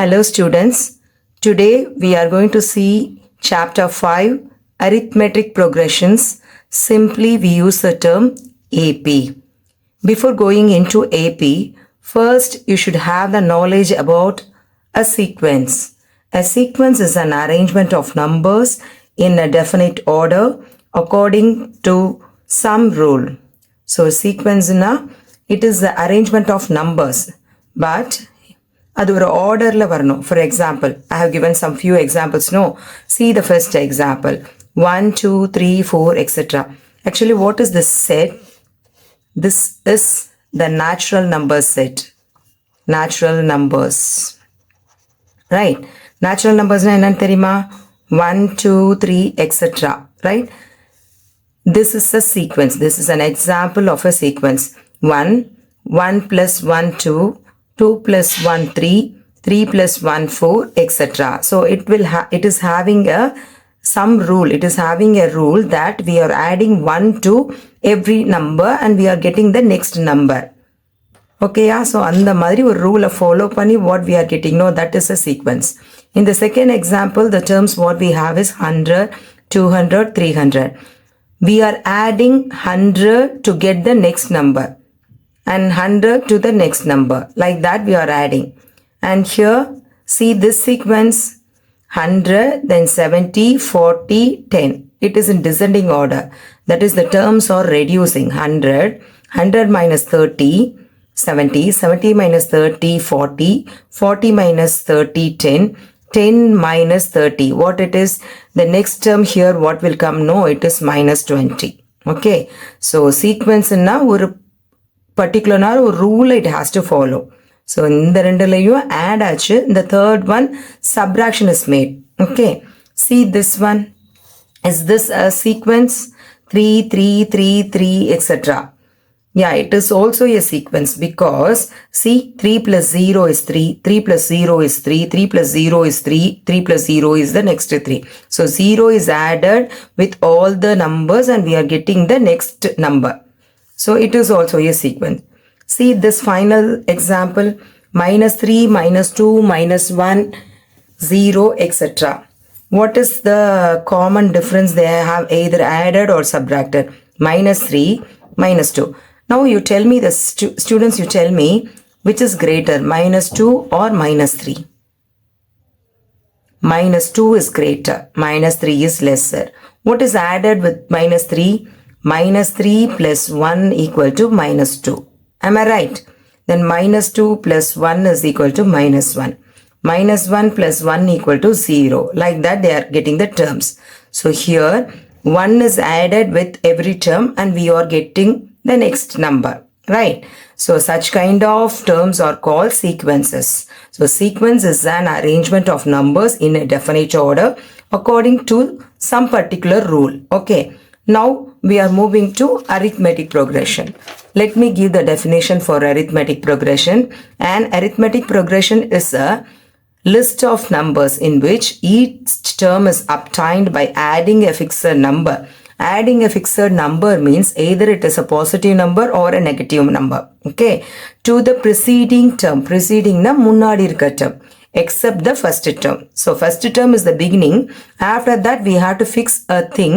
Hello students, today we are going to see chapter 5 Arithmetic Progressions. Simply we use the term AP. Before going into AP, first you should have the knowledge about a sequence. A sequence is an arrangement of numbers in a definite order according to some rule. So sequence it is the arrangement of numbers, but அது ஒரு ஆர்டர்ல வரணும். For example, I have given some few examples. No, see the first example. 1, 2, 3, 4, etc. Actually, what is this set? This is the natural number set. Natural numbers. Right? Natural numbers na enna theriyuma? 1, 2, 3, etc. Right? This is a sequence. This is an example of a sequence. 1, 1 plus 1, 2. 2 plus 1 3, 3 plus 1 4, etc. So it is having some rule. It is having a rule that we are adding 1 to every number and we are getting the next number. Okay, yeah? So அந்த மாதிரி ஒரு rule follow பண்ணி what we are getting, no, that is a sequence. In the second example, the terms what we have is 100, 200, 300. We are adding 100 to get the next number. And 100 to the next number, like that we are adding. And here see this sequence, 100, then 70, 40, 10. It is in descending order. That is the terms are reducing. 100, 100 minus 30, 70, 70 minus 30, 40, 40 minus 30, 10, 10 minus 30. What it is? The next term here, what will come? No, it is minus 20. Okay. So sequence na ஒரு particular rule it has to follow. So in the ரெண்டுலயும் add ஆச்சு. The third one subtraction is made. Okay. See this one. Is this a sequence? 3, 3, 3, 3, etc. Yeah, it is also a sequence because see 3 plus 0 is 3, 3 plus 0 is 3, 3 plus 0 is 3, 3 plus 0 is the next 3. So 0 is added with all the numbers and we are getting the next number. So it is also a sequence. See this final example, minus 3, minus 2, minus 1, 0, etc. What is the common difference they have either added or subtracted? Minus 3, minus 2. Now you tell me, the students, you tell me which is greater, minus 2 or minus 3? Minus 2 is greater, minus 3 is lesser. What is added with minus 3? Minus 3 plus 1 equal to minus 2. Am I right? Then minus 2 plus 1 is equal to minus 1. Minus 1 plus 1 equal to 0. Like that they are getting the terms. So here 1 is added with every term and we are getting the next number. Right? So such kind of terms are called sequences. So sequence is an arrangement of numbers in a definite order according to some particular rule. Okay. Now we are moving to arithmetic progression. Let me give the definition for arithmetic progression. An arithmetic progression is a list of numbers in which each term is obtained by adding a fixed number. Adding a fixed number means either it is a positive number or a negative number. Okay. To the preceding term. Preceding na முன்னாடி இருக்க term. Except the first term. So first term is the beginning. After that we have to fix a thing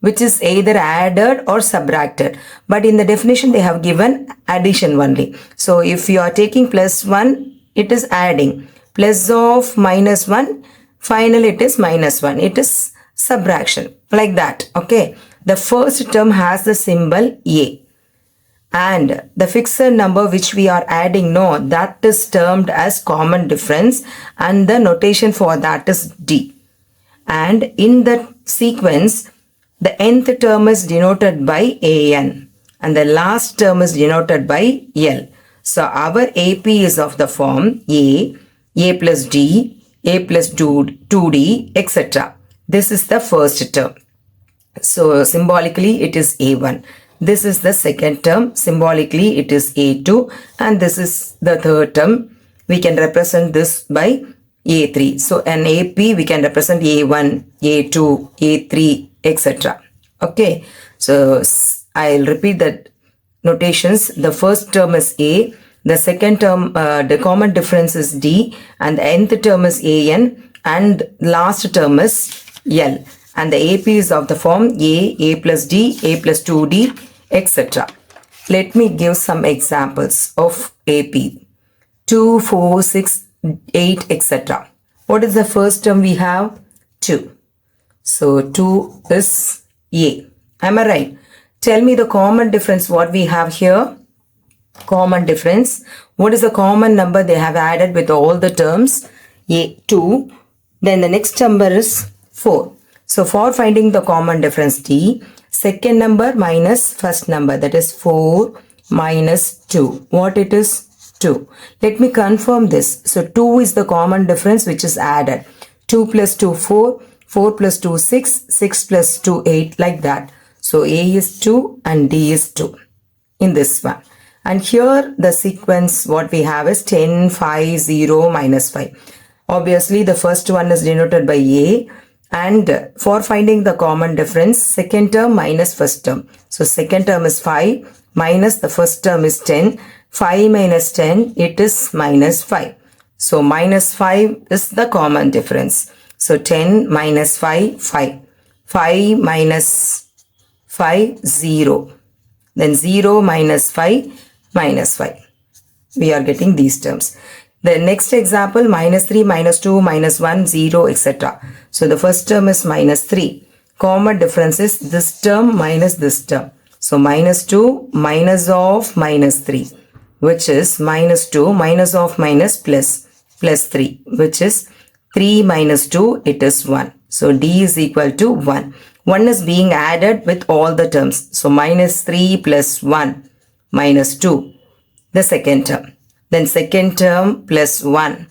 which is either added or subtracted. But in the definition they have given addition only. So if you are taking plus 1, it is adding. Plus of minus 1, finally it is minus 1. It is subtraction. Like that. Okay. The first term has the symbol A. And the fixed number which we are adding, no, that is termed as common difference and the notation for that is D. And in the sequence, the nth term is denoted by AN and the last term is denoted by L. So our AP is of the form A plus D, A plus 2D, etc. This is the first term. So symbolically it is A1. This is the second term. Symbolically, it is A2. And this is the third term. We can represent this by A3. So an AP, we can represent A1, A2, A3, etc. Okay. So I'll repeat the notations. The first term is A. The second term, the common difference is D, and the nth term is AN, and last term is L. And the AP is of the form A plus D, A plus 2D, etc. Let me give some examples of AP. 2, 4, 6, 8, etc. What is the first term we have? 2. So 2 is A. Am I right? Tell me the common difference what we have here. Common difference. What is the common number they have added with all the terms? A, 2. Then the next number is 4. So for finding the common difference D, second number minus first number, that is 4 minus 2. What it is? 2. Let me confirm this. So 2 is the common difference which is added. 2 plus 2, 4. 4 plus 2, 6. 6 plus 2, 8. Like that. So A is 2 and D is 2 in this one. And here the sequence what we have is 10, 5, 0, minus 5. Obviously the first one is denoted by A. And for finding the common difference, second term minus first term. So second term is 5 minus the first term is 10. 5 minus 10, it is minus 5. So minus 5 is the common difference. So 10 minus 5, 5. 5 minus 5, 0. Then 0 minus 5, minus 5. We are getting these terms. The next example, minus 3, minus 2, minus 1, 0, etc. So the first term is minus 3. Common difference is this term minus this term. So minus 2 minus of minus 3, which is minus 2 minus of minus plus 3, which is 3 minus 2, it is 1. So D is equal to 1. 1 is being added with all the terms. So minus 3 plus 1 minus 2, the second term. Then second term plus 1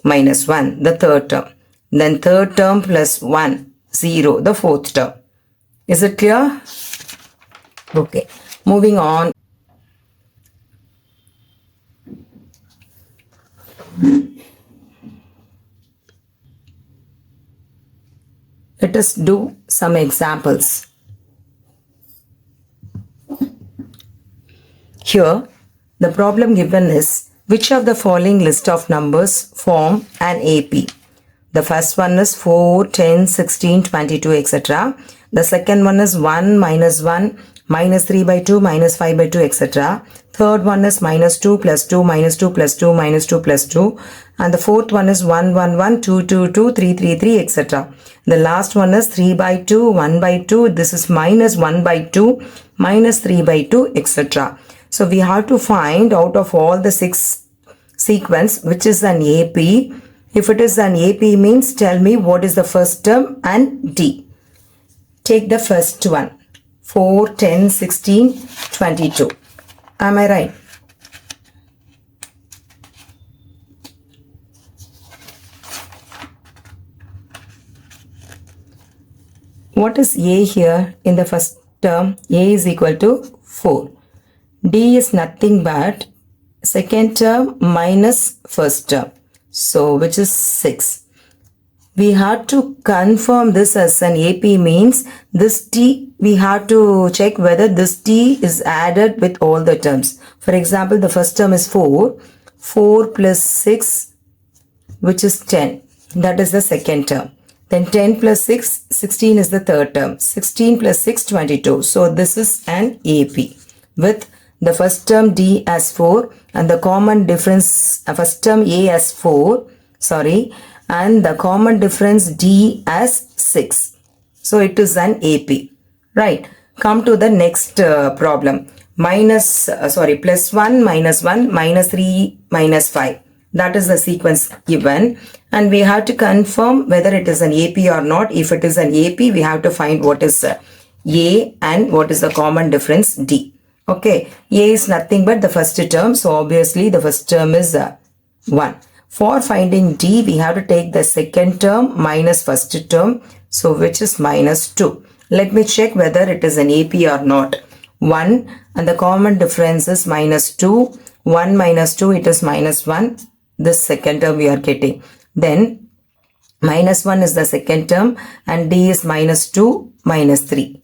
minus 1, the third term. Then third term plus 1, 0, the fourth term. Is it clear? Okay. Moving on. Let us do some examples. Here, the problem given is, which of the following list of numbers form an AP? The first one is 4, 10, 16, 22, etc. The second one is 1, minus 1, minus 3 by 2, minus 5 by 2, etc. Third one is minus 2, plus 2, minus 2, plus 2, minus 2, plus 2. And the fourth one is 1, 1, 1, 2, 2, 2, 3, 3, 3, etc. The last one is 3 by 2, 1 by 2. This is minus 1 by 2, minus 3 by 2, etc. So we have to find out of all the 6 sequence which is an AP. If it is an AP means tell me what is the first term and D. Take the first one. 4, 10, 16, 22. Am I right? What is A here in the first term? A is equal to 4. D is nothing but second term minus first term. So which is 6. We have to confirm this as an AP means this T, we have to check whether this T is added with all the terms. For example, the first term is 4. 4 plus 6, which is 10. That is the second term. Then 10 plus 6, 16 is the third term. 16 plus 6, 22. So this is an AP with the first term D as 4 and the common difference, first term A as 4, and the common difference D as 6. So it is an AP, right? Come to the next problem. Plus 1, minus 1, minus 3, minus 5. That is the sequence given. And we have to confirm whether it is an AP or not. If it is an AP, we have to find what is A and what is the common difference D. Okay, A is nothing but the first term. So obviously the first term is 1. For finding D, we have to take the second term minus first term. So which is minus 2. Let me check whether it is an AP or not. 1 and the common difference is minus 2. 1 minus 2, it is minus 1. This second term we are getting. Then minus 1 is the second term and D is minus 2, minus 3.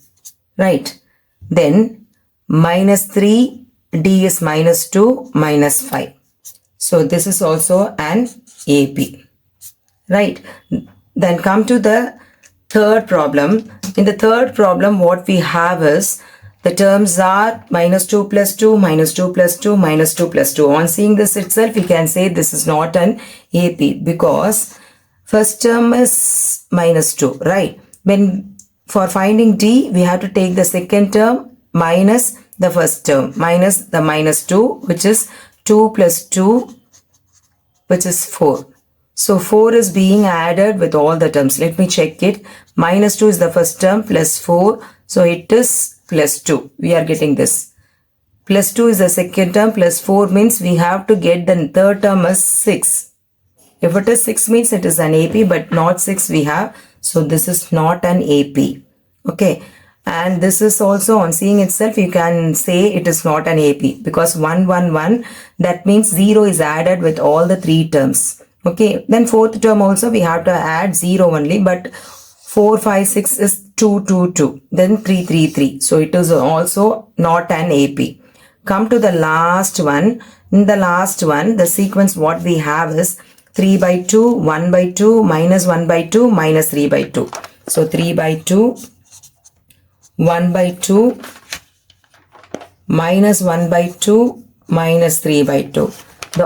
Right. Then minus 3 D is minus 2, minus 5. So this is also an AP. Right. Then come to the third problem. In the third problem, what we have is the terms are minus 2 plus 2, minus 2 plus 2, minus 2 plus 2. On seeing this itself, we can say this is not an AP because first term is minus 2, right? When for finding D, we have to take the second term minus the first term, minus the minus 2, which is 2 plus 2, which is 4. So 4 is being added with all the terms. Let me check it. Minus 2 is the first term plus 4. So it is plus 2. We are getting this. Plus 2 is the second term plus 4 means we have to get the third term as 6. If it is 6 means it is an AP but not 6 we have. So this is not an AP. Okay. And this is also on seeing itself you can say it is not an AP because 1, 1, 1 that means 0 is added with all the 3 terms. Okay. Then fourth term also we have to add 0 only but 4, 5, 6 is 2, 2, 2. Then 3, 3, 3. So it is also not an AP. Come to the last one. In the last one the sequence what we have is 3 by 2, 1 by 2, minus 1 by 2, minus 3 by 2. So 3 by 2, 1 by 2, minus 1 by 2, minus 3 by 2.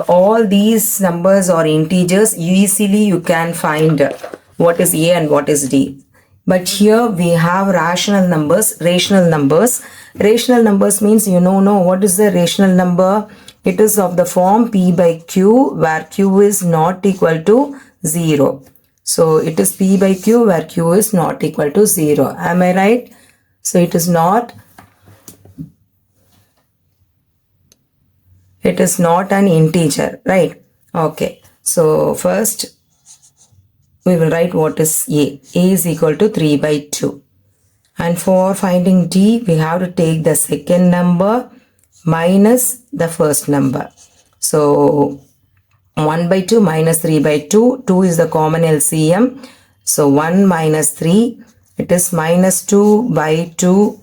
All these numbers are integers. Easily you can find what is A and what is D. But here we have rational numbers, rational numbers. Rational numbers means you know what is the rational number? It is of the form P by Q where Q is not equal to 0. So it is P by Q where Q is not equal to 0. Am I right? So it is not an integer, right? Okay. So first we will write what is A. A is equal to 3 by 2. And for finding D, we have to take the second number minus the first number. So 1 by 2 minus 3 by 2. 2 is the common LCM. So 1 minus 3. It is minus 2 by 2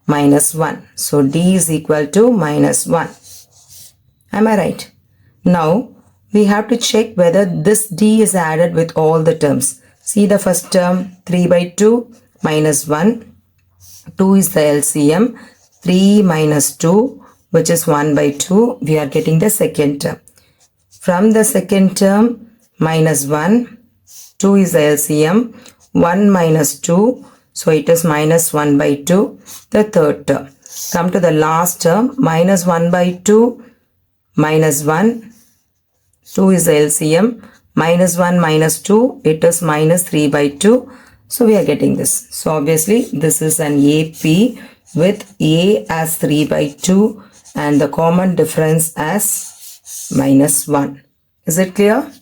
minus 1. So D is equal to minus 1. Am I right? Now we have to check whether this D is added with all the terms. See the first term 3 by 2 minus 1. 2 is the LCM. 3 minus 2 which is 1 by 2. We are getting the second term. From the second term minus 1. 2 is the LCM. 1 minus 2. So it is minus 1 by 2. The third term. Come to the last term. Minus 1 by 2. Minus 1. 2 is the LCM. Minus 1 minus 2. It is minus 3 by 2. So we are getting this. So obviously this is an AP with A as 3 by 2 and the common difference as minus 1. Is it clear?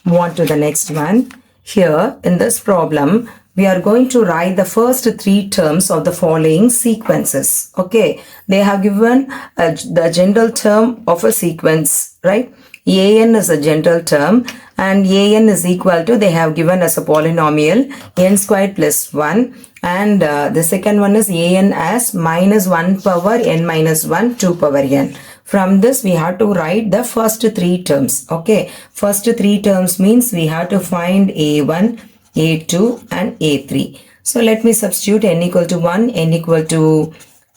Move on to the next one. Here in this problem, we are going to write the first 3 terms of the following sequences. Okay, they have given the general term of a sequence, right? AN is a general term and AN is equal to, they have given as a polynomial n squared plus 1 and the second one is AN as minus 1 power n minus 1 2 power n. From this we have to write the first 3 terms. Okay, first 3 terms means we have to find A1, A2 and A3. So let me substitute n equal to 1, n equal to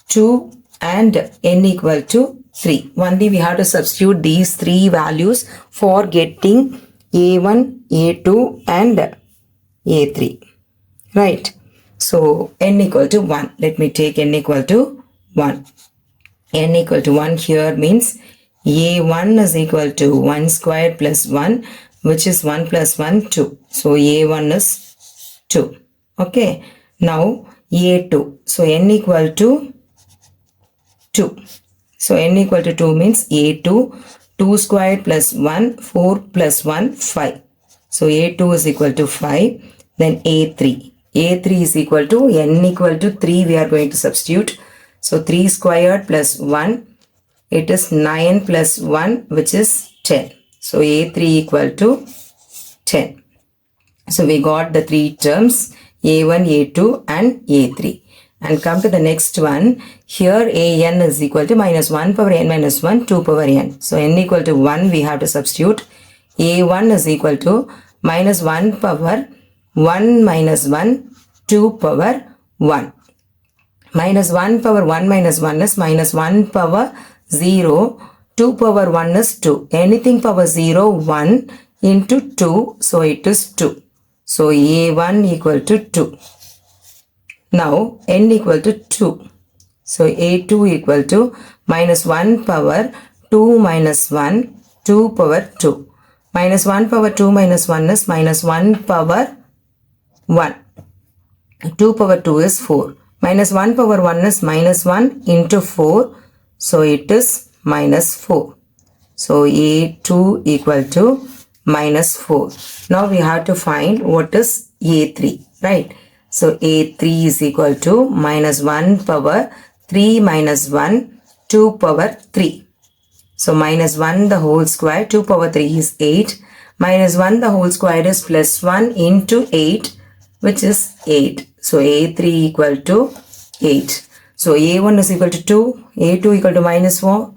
2 and n equal to 3. Only we have to substitute these 3 values for getting A1, A2 and A3. Right. So n equal to 1. Let me take n equal to 1. N equal to 1 here means A1 is equal to 1 squared plus 1 which is 1 plus 1 2. So A1 is 2. Okay. Now A2. So n equal to 2. So n equal to 2 means A2 2 squared plus 1 4 plus 1 5. So A2 is equal to 5. Then A3. A3 is equal to n equal to 3 we are going to substitute. So 3 squared plus 1 it is 9 plus 1 which is 10. So A3 equal to 10. So we got the 3 terms A1, A2 and A3. And come to the next one. Here an is equal to minus 1 power n minus 1, 2 power n. So n equal to 1 we have to substitute. a1 is equal to minus 1 power 1 minus 1, 2 power 1. Minus 1 power 1 minus 1 is minus 1 power 0. 2 power 1 is 2. Anything power 0, 1 into 2. So it is 2. So a1 equal to 2. Now n equal to 2. So a2 equal to minus 1 power 2 minus 1, 2 power 2. Minus 1 power 2 minus 1 is minus 1 power 1. 2 power 2 is 4. Minus 1 power 1 is minus 1 into 4. So it is minus 4. So a2 equal to minus 4. Now we have to find what is a3, right? So a3 is equal to minus 1 power 3 minus 1, 2 power 3. So minus 1 the whole square, 2 power 3 is 8. Minus 1 the whole square is plus 1 into 8, which is 8. So a3 equal to 8. So a1 is equal to 2, a2 equal to minus 4,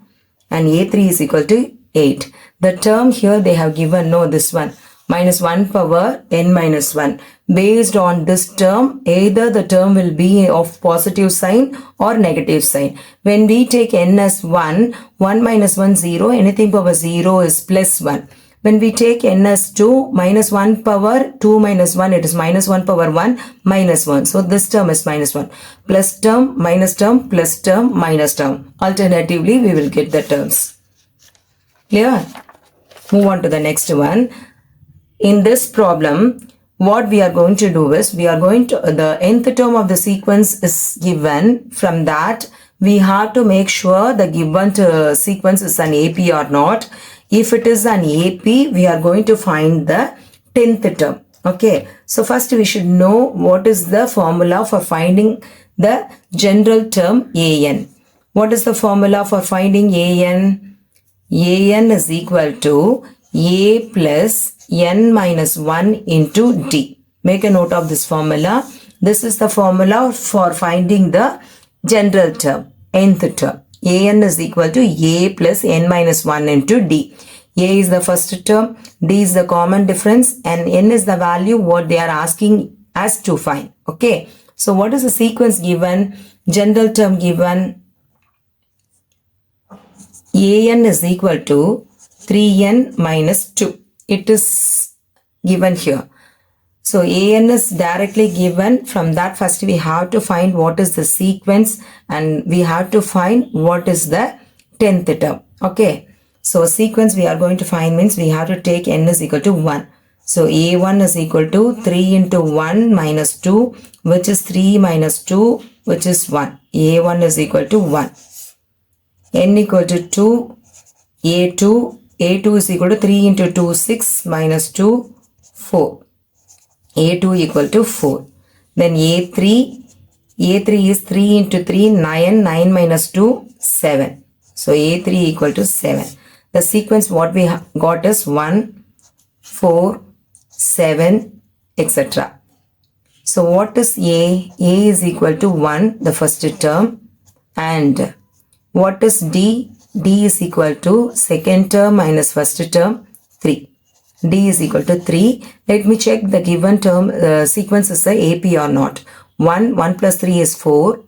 and a3 is equal to 8. The term here they have given, no, this one, minus 1 power n minus 1. Based on this term, either the term will be of positive sign or negative sign. When we take n as 1, 1 minus 1, 0, anything power 0 is plus 1. When we take n as 2, minus 1 power 2 minus 1, it is minus 1 power 1, minus 1. So this term is minus 1. Plus term, minus term, plus term, minus term. Alternatively, we will get the terms. Clear? Move on to the next one. In this problem, what we are going to do is, we are going to, the nth term of the sequence is given. From that, we have to make sure the given sequence is an AP or not. If it is an AP, we are going to find the 10th term. Okay. So first we should know what is the formula for finding the general term an. What is the formula for finding an? An is equal to a plus n minus 1 into d. Make a note of this formula. This is the formula for finding the general term, nth term. An is equal to a plus n minus 1 into d. A is the first term, d is the common difference, and n is the value what they are asking us to find. Okay. So what is the sequence given? General term given. An is equal to 3n minus 2. It is given here. So an is directly given. From that, first we have to find what is the sequence, and we have to find what is the 10th term. Okay. So sequence we are going to find means we have to take n is equal to 1. So a1 is equal to 3 into 1 minus 2, which is 3 minus 2, which is 1. a1 is equal to 1. N equal to 2, a2 is equal to 3 into 2, 6 minus 2, 4. a2 equal to 4. Then a3 is 3 into 3, 9 minus 2, 7. So a3 equal to 7. The sequence what we got is 1, 4, 7, etc. So what is A? A is equal to 1, the first term. And what is D? D is equal to second term minus first term, 3. D is equal to 3. Let me check the given term sequence is the AP or not. 1 plus 3 is 4.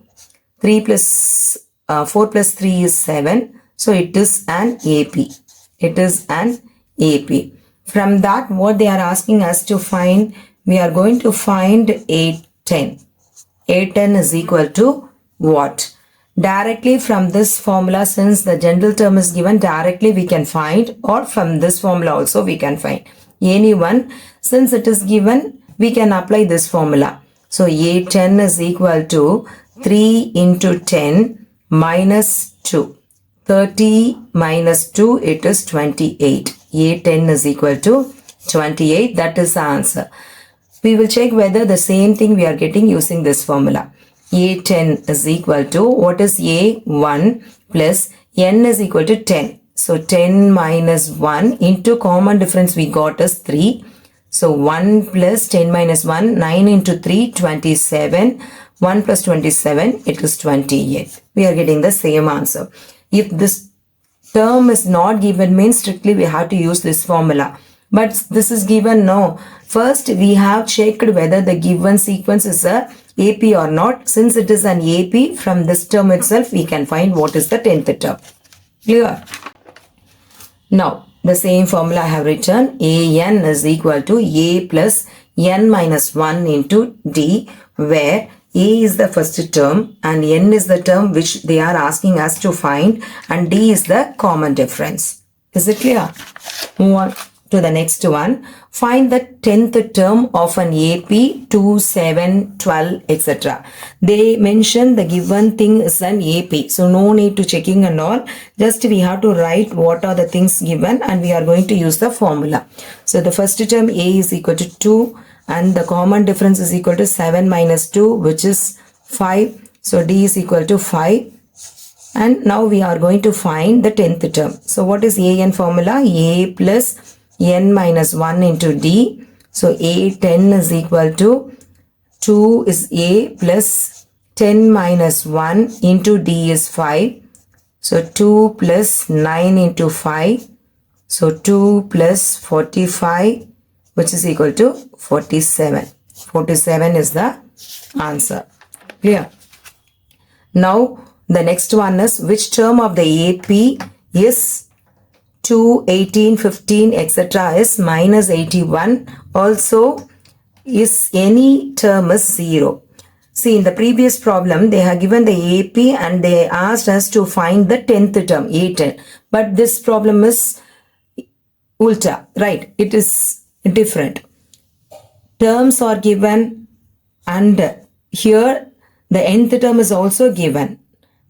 4 plus 3 is 7. So it is an AP. It is an AP. From that, what they are asking us to find, we are going to find A10. A10 is equal to what? Directly from this formula, since the general term is given, directly we can find, or from this formula also we can find. Anyone, since it is given, we can apply this formula. So A10 is equal to 3 into 10 minus 2. 30 minus 2, it is 28. A10 is equal to 28. That is the answer. We will check whether the same thing we are getting using this formula. A10 is equal to, what is A1 plus n is equal to 10. So 10 minus 1 into common difference we got is 3. So 1 plus 10 minus 1, 9 into 3, 27. 1 plus 27, it is 28. We are getting the same answer. If this term is not given, means strictly we have to use this formula. But this is given, no. First, we have checked whether the given sequence is a AP or not. Since it is an AP, from this term itself, we can find what is the 10th term. Clear? Now, the same formula I have written. AN is equal to A plus N minus 1 into D, where A is the first term and N is the term which they are asking us to find, and D is the common difference. Is it clear? Move on to the next one. Find the 10th term of an AP 2, 7, 12, etc. They mention the given thing is an AP. So no need to checking and all. Just we have to write what are the things given and we are going to use the formula. So the first term A is equal to 2 and the common difference is equal to 7 minus 2, which is 5. So D is equal to 5. And now we are going to find the 10th term. So what is AN formula? A plus N minus 1 into D. So A10 is equal to 2 is A plus 10 minus 1 into D is 5. So 2 plus 9 into 5. So 2 plus 45, which is equal to 47. 47 is the answer. Clear? Now the next one is which term of the AP is 2, 18, 15, etc. is minus 81. Also, is any term is 0. See, in the previous problem, they have given the AP and they asked us to find the 10th term, A10. But this problem is ulta, right? It is different. Terms are given and here the nth term is also given.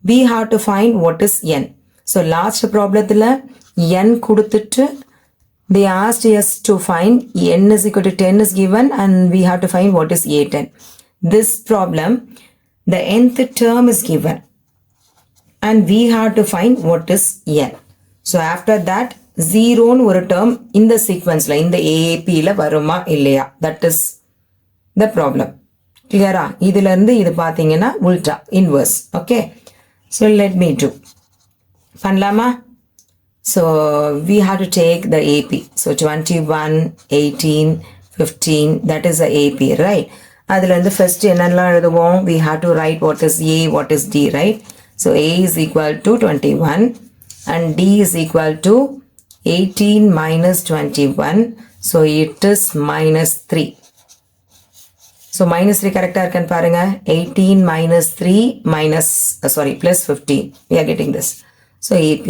We have to find what is n. So, last problem, n kudutittu they asked us to find n is equal to 10 is given and we have to find what is A10. This problem, the nth term is given and we have to find what is n. So after that 0 ஒரு term in the sequence in the AAP la varuma illaya, that is the problem. Clear? இதில இருந்து இது பாத்தீங்கன்னா உல்டா inverse. Okay, so let me do பண்ணலாமா? So we have to take the AP. So 21, 18, 15, that is the AP, right? அதில இருந்து first என்னெல்லாம் எழுதுவோம்? We have to write what is A, what is D, right? So A is equal to 21 and D is equal to 18 minus 21. So it is minus 3. So minus 3 correct irukkan parunga. 18 minus 3 minus plus 15. We are getting this. So AP.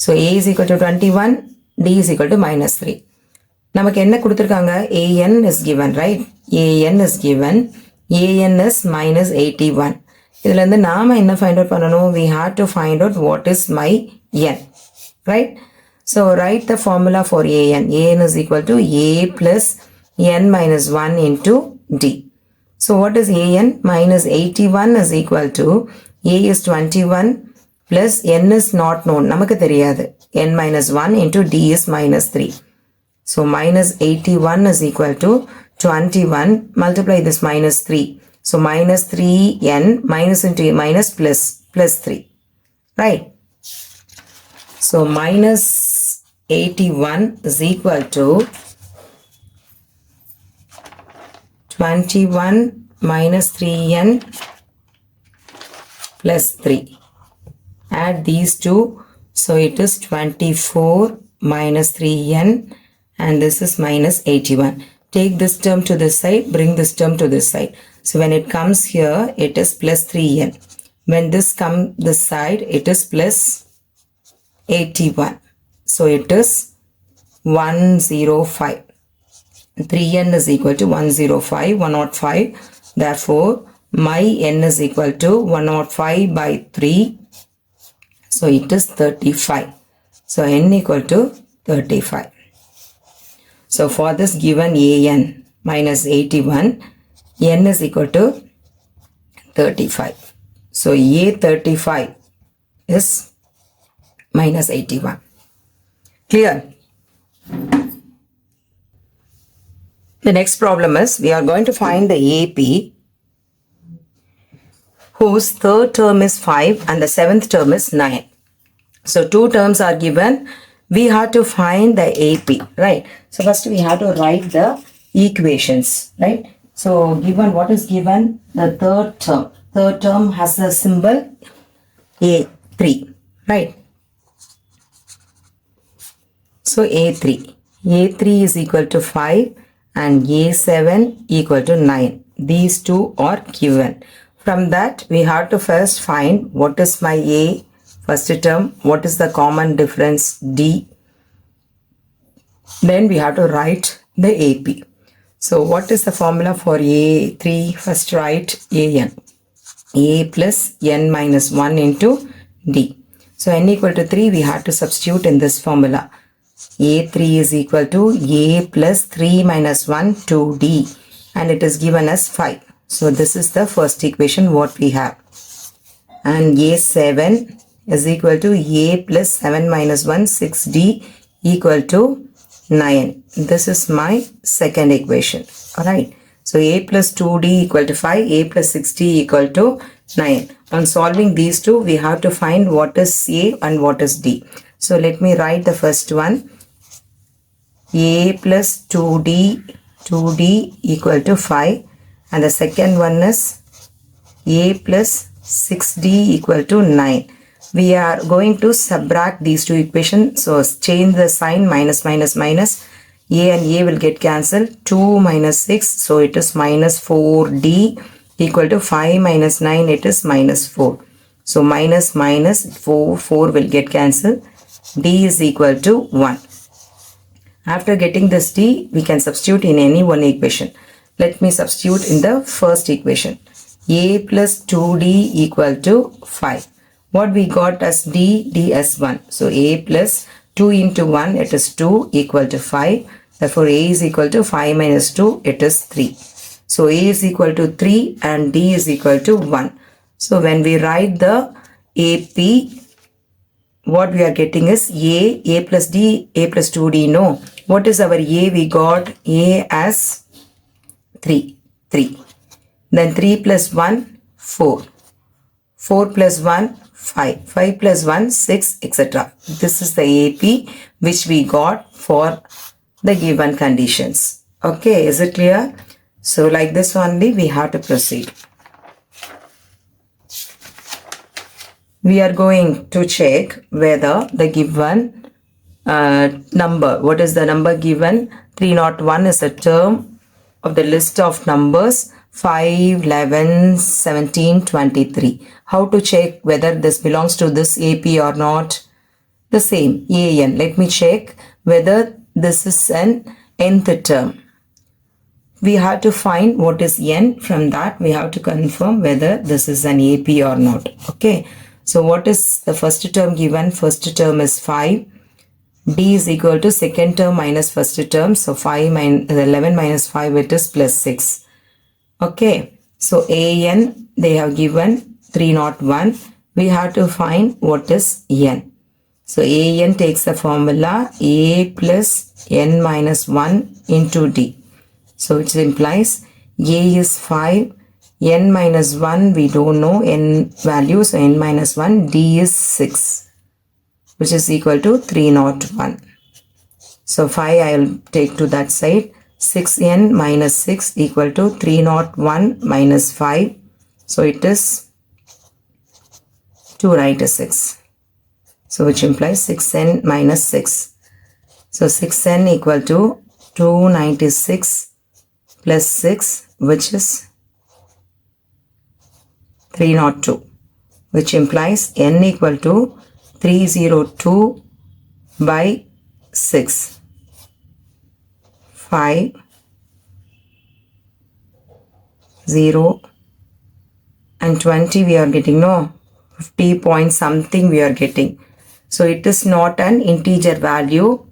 So A is equal to 21, D is equal to minus 3. நமக்கு என்ன கொடுத்திருக்காங்க? AN is given, right? AN is given. AN is minus 81. இதில இருந்து நாம என்ன find out பண்ணணும்? We have to find out what is my n, right? So write the formula for AN. AN is equal to A plus n minus 1 into D. So what is AN? Minus 81 is equal to A is 21 plus n is not known. நமக்கு தெரியாது. n minus 1 into D is minus 3. So minus 81 is equal to 21. Multiply this minus 3. So minus 3n minus into minus plus 3. Right? So minus 81 is equal to 21 minus 3n plus 3. Add these two. So it is 24 minus 3n and this is minus 81. Take this term to this side, bring this term to this side. So when it comes here, it is plus 3n. When this comes this side, it is plus 81. So it is 105. 3n is equal to 105, 105. Therefore, my n is equal to 105 by 3. So it is 35. So n equal to 35. So for this given AN minus 81, n is equal to 35. So A35 is minus 81. Clear? The next problem is we are going to find the AP whose third term is 5 and the seventh term is 9. So two terms are given. We have to find the AP, right? So first we have to write the equations, right? So given what is given, the third term. Third term has the symbol A3, right? So A3. A3 is equal to 5 and A7 equal to 9. These two are given. From that, we have to first find what is my A first term, what is the common difference D. Then we have to write the AP. So what is the formula for A3? First write AN. A plus N minus 1 into D. So N equal to 3, we have to substitute in this formula. A3 is equal to A plus 3 minus 1 to D. And it is given as 5. So this is the first equation what we have. And A7 is equal to A plus 7 minus 1, 6D equal to 9. This is my second equation. Alright. So A plus 2D equal to 5, A plus 6D equal to 9. On solving these two, we have to find what is A and what is D. So let me write the first one. A plus 2D equal to 5. And the second one is A plus 6D equal to 9. We are going to subtract these two equations. So change the sign, minus, minus, minus. A and A will get cancelled. 2 minus 6. So it is minus 4D equal to 5 minus 9. It is minus 4. So minus minus 4 will get cancelled. D is equal to 1. After getting this D, we can substitute in any one equation. Let me substitute in the first equation. A plus 2D equal to 5. What we got as D as 1. So A plus 2 into 1, it is 2 equal to 5. Therefore, A is equal to 5 minus 2, it is 3. So A is equal to 3 and D is equal to 1. So when we write the AP, what we are getting is A plus D, A plus 2D. No. What is our A? We got A as 3. Then 3 plus 1, 4. 4 plus 1, 5. 5 plus 1, 6, etc. This is the AP which we got for the given conditions. Okay, is it clear? So like this only we have to proceed. We are going to check whether the given number, what is the number given? 301 is a term of the list of numbers 5, 11, 17, 23. How to check whether this belongs to this AP or not? The same, AN. Let me check whether this is an nth term. We have to find what is n. From that, we have to confirm whether this is an AP or not. Okay. So what is the first term given? First term is 5. D is equal to second term minus first term. So 11 minus 5, it is plus 6. Okay. So AN, they have given 301. We have to find what is n. So AN takes the formula A plus n minus 1 into D. So it implies A is 5. N minus 1, we don't know n value. So n minus 1, D is 6, which is equal to 301. So 5 I will take to that side. 6n minus 6 equal to 301 minus 5. So it is 2 right is 6. So which implies 6n minus 6. So 6n equal to 296 plus 6, which is 302, which implies n equal to 302 by 6. 5, 0 and 20 we are getting, no, 50 point something we are getting. So it is not an integer value.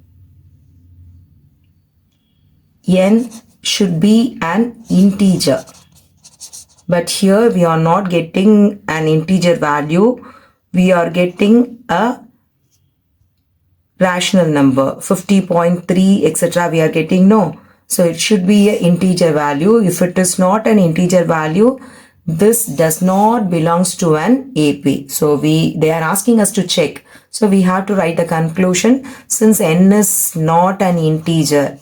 N should be an integer. But here we are not getting an integer value. We are getting a rational number. 50.3 etc. we are getting, no. So it should be an integer value. If it is not an integer value, this does not belongs to an AP. So they are asking us to check. So we have to write the conclusion. Since n is not an integer,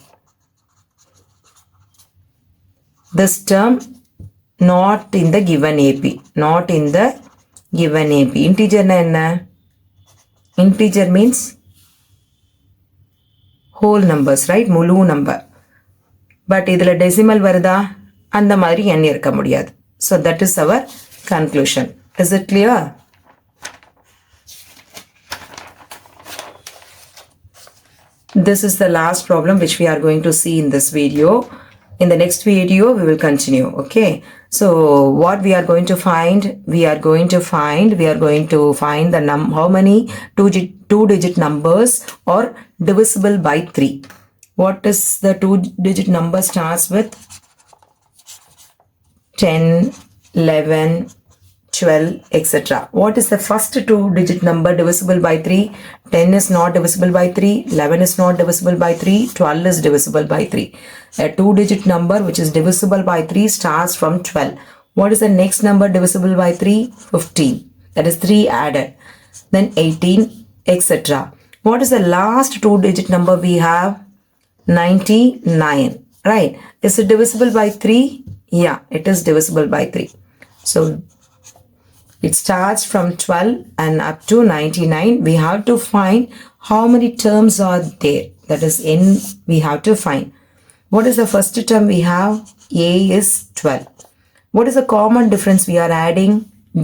this term not in the given AP. Not in the given AP. Integer na enna? Integer means whole numbers, right? Mulu number. But idhula decimal varudha, அந்த மாதிரி n இருக்க முடியாது. So that is our conclusion. Is it clear? This is the last problem which we are going to see in this video. In the next video, we will continue. Okay. So what we are going to find? We are going to find the how many two-digit numbers are divisible by 3. What is the two-digit number starts with 10, 11, 12, etc. What is the first two-digit number divisible by 3? 10 is not divisible by 3, 11 is not divisible by 3, 12 is divisible by 3. A two-digit number which is divisible by 3 starts from 12. What is the next number divisible by 3? 15. That is 3 added. Then 18, etc. What is the last two-digit number we have? 99. Right. Is it divisible by 3? Yeah, it is divisible by 3. So it starts from 12 and up to 99. We have to find how many terms are there. That is n we have to find. What is the first term we have? A is 12. What is the common difference we are adding?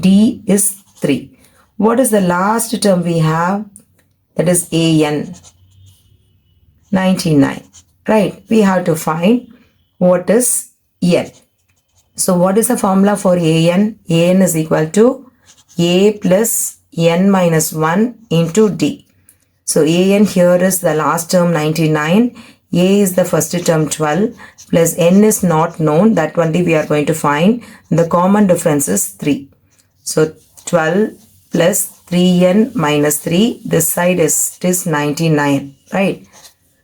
D is 3. What is the last term we have? That is an. 99. Right. We have to find what is n. So what is the formula for an? An is equal to a plus n minus 1 into d. So an here is the last term 99. A is the first term 12 plus n is not known. That only we are going to find. The common difference is 3. So 12 plus 3n minus 3. This side is 99. Right.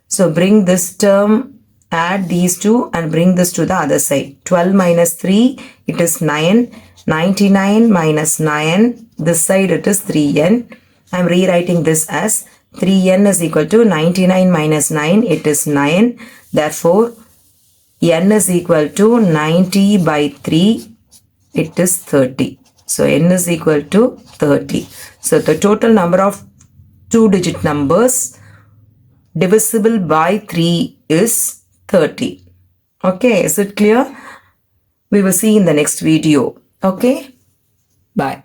So bring this term, add these two and bring this to the other side. 12 minus 3, it is 9. 99 minus 9, this side it is 3n. I am rewriting this as 3n is equal to 99 minus 9, it is 9. Therefore, n is equal to 90 by 3, it is 30. So n is equal to 30. So the total number of two-digit numbers divisible by 3 is 30. Okay, is it clear? We will see in the next video. Okay, bye.